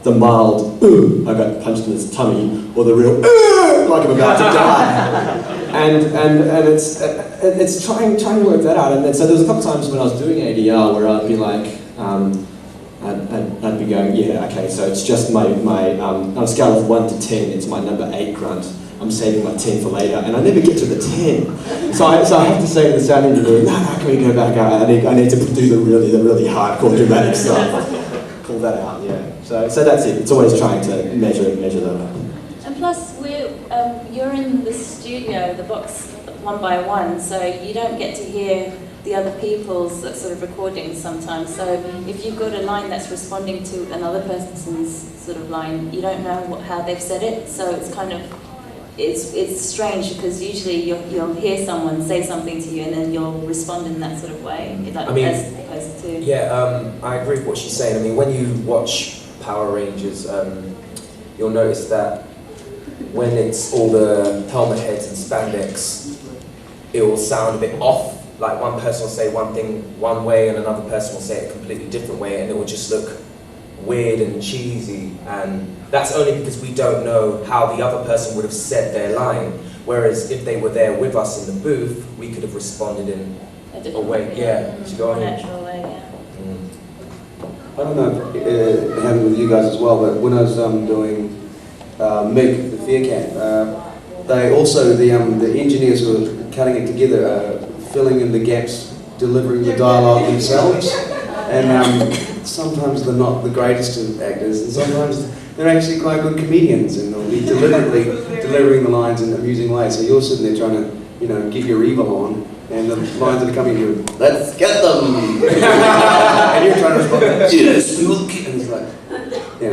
the mild, I got punched in his tummy, or the real, like I'm about to die. And it's trying to work that out. And then, so there was a couple times when I was doing ADR where I'd be like, I'd be going, yeah, okay, so it's just my on a scale of 1 to 10, it's my number 8 grunt. I'm saving my 10 for later, and I never get to the 10. So I have to say to the sound engineer, no, can we go back out? I need to do the really hardcore dramatic stuff. Pull that out, yeah. So that's it. It's always trying to measure that. And plus, you're in the studio, the box, one by one, so you don't get to hear the other people's sort of recordings sometimes. So if you've got a line that's responding to another person's sort of line, you don't know how they've said it. So it's kind of, it's strange because usually you'll hear someone say something to you and then you'll respond in that sort of way, like, as opposed to... Yeah, I agree with what she's saying. I mean, when you watch Power Rangers, you'll notice that when it's all the helmet heads and spandex, it will sound a bit off. Like one person will say one thing one way and another person will say it a completely different way, and it will just look weird and cheesy. And that's only because we don't know how the other person would have said their line. Whereas if they were there with us in the booth, we could have responded in a way. To go on. Natural way, I don't know if it happened with you guys as well, but when I was doing Mig, the Fear Cat, they also, the engineers were cutting it together, filling in the gaps, delivering the dialogue themselves, and sometimes they're not the greatest of actors, and sometimes they're actually quite good comedians, and they'll be deliberately delivering the lines in amusing ways. So you're sitting there trying to, get your evil on, and the lines are coming to you, let's get them! And you're trying to respond, yes, we will get them. It's like,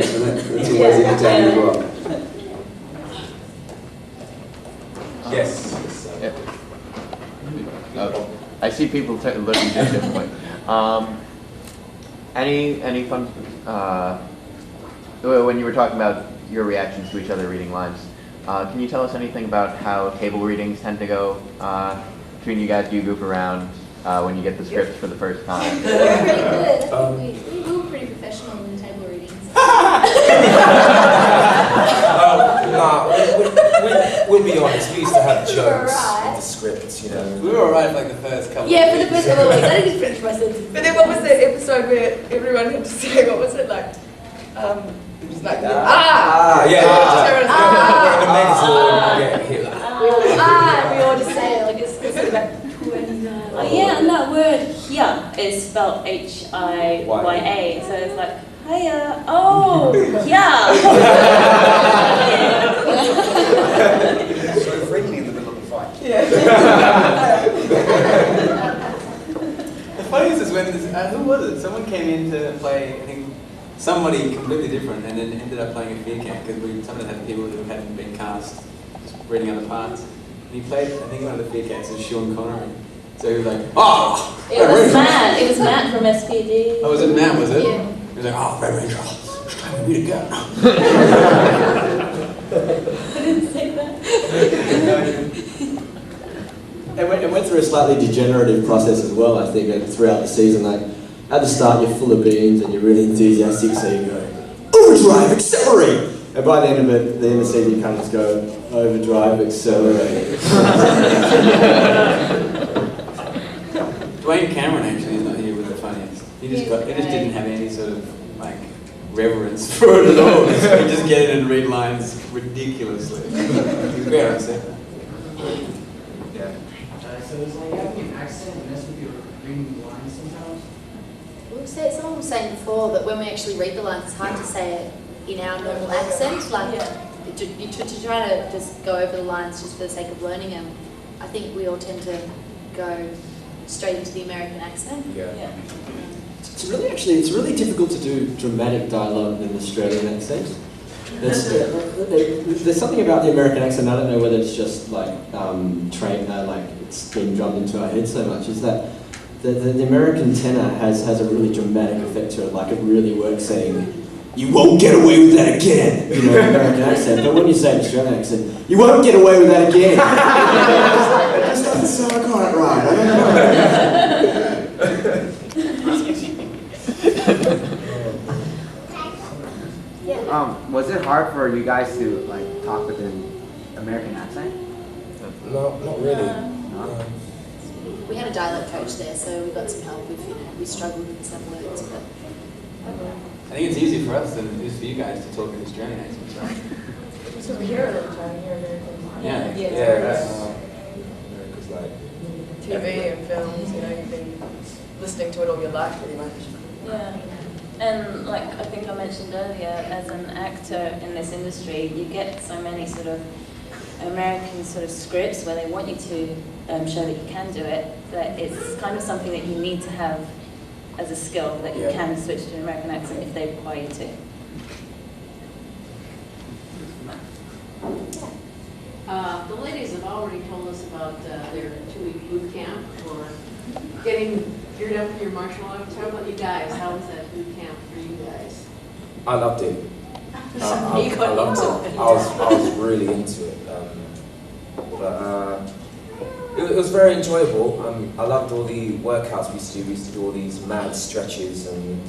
so that's always entertaining as well. Yes. I see people looking at this point. Any fun? When you were talking about your reactions to each other reading lines, can you tell us anything about how table readings tend to go between you guys? Do you goof around when you get the scripts for the first time? We were pretty good. I think we were pretty professional in the table readings. We'll be honest, we used to have jokes with the scripts, We were alright for like the first couple Yeah, of for the first couple of weeks. I didn't finish my sentence. But then what was the episode where everyone had to say, what was it like? It was like, yeah. We all just say it like it's about 29. Oh yeah, and that word here is spelled H-I-Y-A, so it's like, hiya, oh, yeah. So friendly in the middle of the fight. Yeah. The funniest is when who was it? Someone came in to play, I think, somebody completely different, and then ended up playing a Fear Cat because some of them had people who hadn't been cast, just reading other parts. And he played, I think, one of the Fear Cats as Sean Connery. So he was like, oh! It was Matt. It was Matt from SPD. Oh, was it Matt? Was it? Yeah. He was like, oh, Red Ranger, it's time for me to go. I didn't say that. It went through a slightly degenerative process as well, I think, throughout the season. Like, at the start, you're full of beans and you're really enthusiastic, so you go, Overdrive, accelerate! And by the end of the season, you kind of just go, Overdrive, accelerate. Dwayne Cameron actually is not here with the funniest. He just didn't have any sort of like reverence for it at all. He just get in and read lines ridiculously. He's great on set. Yeah. So it's like having an accent mess with your reading the lines sometimes? Someone was saying before that when we actually read the lines, it's hard to say it in our normal accent. Like, to try to just go over the lines just for the sake of learning them, I think we all tend to go straight into the American accent. Yeah. It's really difficult to do dramatic dialogue in an Australian accent. There's something about the American accent, I don't know whether it's just like like it's been drummed into our heads so much, is that the American tenor has a really dramatic effect to it, like it really works saying, you won't get away with that again, American accent. But when you say an Australian accent, you won't get away with that again. It just doesn't sound quite right, I don't know. Was it hard for you guys to like talk with an American accent? No, not really. No. We had a dialect coach there, so we got some help if we struggled with some words. But I think it's easier for us than it is for you guys to talk in Australian accents, right? So we hear it all the time, hear American Yeah. America's like. TV and films, you know, you've been listening to it all your life pretty much. Yeah. And like I think I mentioned earlier, as an actor in this industry, you get so many sort of American sort of scripts where they want you to show that you can do it, that it's kind of something that you need to have as a skill, that you can switch to an American accent if they require you to. The ladies have already told us about their 2-week boot camp for getting geared up for your martial arts. How about you guys? How was that boot camp for you guys? I loved it. I loved it. I was really into it. It was very enjoyable. I loved all the workouts we used to do. We used to do all these mad stretches and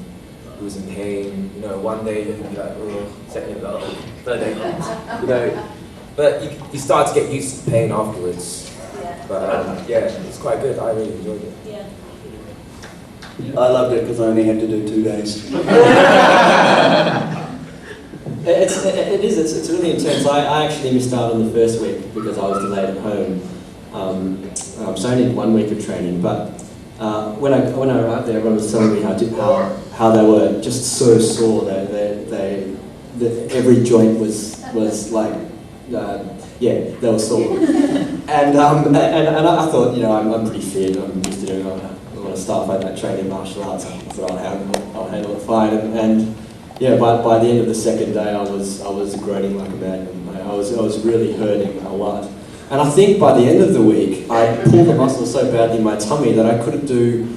who was in pain. You know, one day you'd be like, oh, second day, third day, you know. But you start to get used to the pain afterwards. Yeah. But yeah, it's quite good. I really enjoyed it. Yeah. I loved it because I only had to do 2 days. It's really intense. I actually missed out on the first week because I was delayed at home. So I only did 1 week of training, but when I arrived there, everyone was telling me how they were just so sore. Every joint was like, they were sore. And I thought, you know, I'm pretty fit. I'm used to doing a lot of stuff. I train in martial arts. I thought I'll handle it fine. And yeah, by the end of the second day, I was groaning like a madman. I was really hurting a lot. And I think by the end of the week, I pulled the muscle so badly in my tummy that I couldn't do.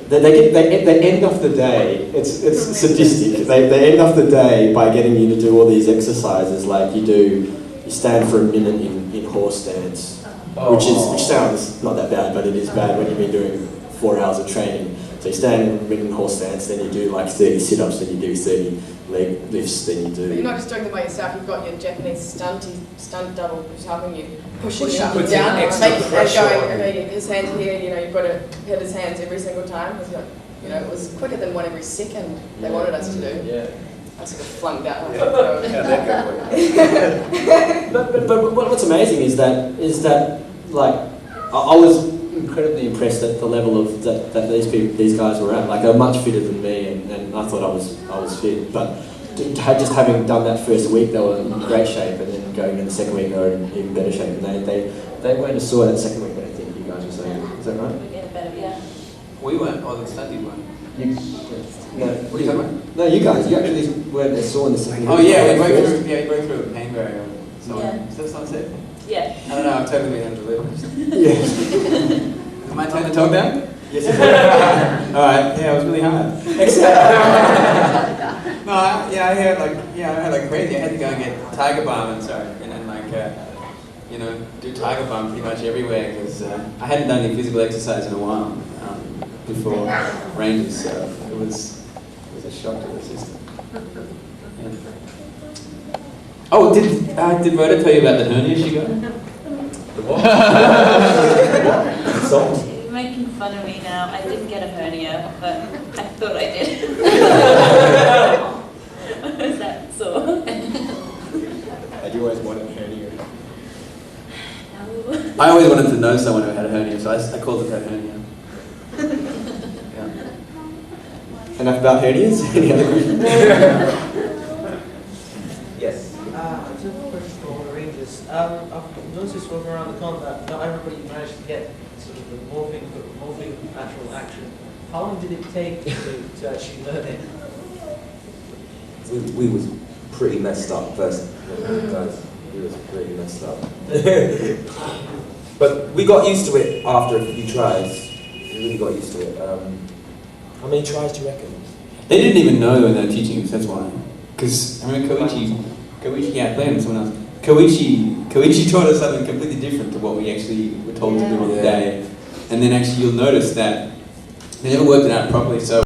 They end off the day. It's sadistic. They end off the day by getting you to do all these exercises, like you stand for a minute in horse stance, which sounds not that bad, but it is bad when you've been doing 4 hours of training. So you stand in a minute in horse stance, then you do like 30 sit-ups, then you do 30 leg lifts, then you do. But you're not just doing them by yourself. You've got your Japanese stunt double who's helping you, pushing you up and Puts in down, extra making pressure on going. Okay, his hand here. You know, you've got to hit his hands every single time because you know it was quicker than one every second they wanted us to do. Yeah. I sort of flunked out. But what's amazing is that like I was incredibly impressed at the level of that these guys were at. Like, they're much fitter than me, and I thought I was fit. But just having done that first week, they were in great shape, and then going in the second week, they were in even better shape. And they weren't as sore that second week, I think you guys were saying. Is that right? We get better, yeah. We weren't, or the studies weren't. No, What are you talking about? No, you guys. You actually weren't as sore in the second Oh week. yeah, we broke through a pain barrier. Yeah. Is that someone said? Yeah. I don't know, I'm totally being unbelievable. Yeah. Is it my turn to talk now? Yes. Alright, yeah, it was really hard. No, I had like crazy. I had to go and get tiger balm and do tiger balm pretty much everywhere because I hadn't done any physical exercise in a while before Rangers, so it was a shock to the system. Yeah. Oh, did Rhoda tell you about the hernia she got? The what? Salt? You're making fun of me now. I didn't get a hernia, but I thought I did. Was that sore? Had you always wanted a hernia? No. I always wanted to know someone who had a hernia, so I called it that hernia. Yeah. Enough about hernias? Any other questions? Yes. I just have a question for all the Rangers. I've noticed walking around the con that not everybody managed to get sort of the morphing actual action. How long did it take to actually learn it? We was pretty messed up first, guys. We was pretty messed up. But we got used to it after a few tries. We really got used to it. How many tries do you reckon? They didn't even know when they were teaching us, that's why. Because, I remember Koichi, yeah, playing with someone else. Koichi taught us something completely different to what we actually were told to do on the day. And then actually you'll notice that they never worked it out properly, so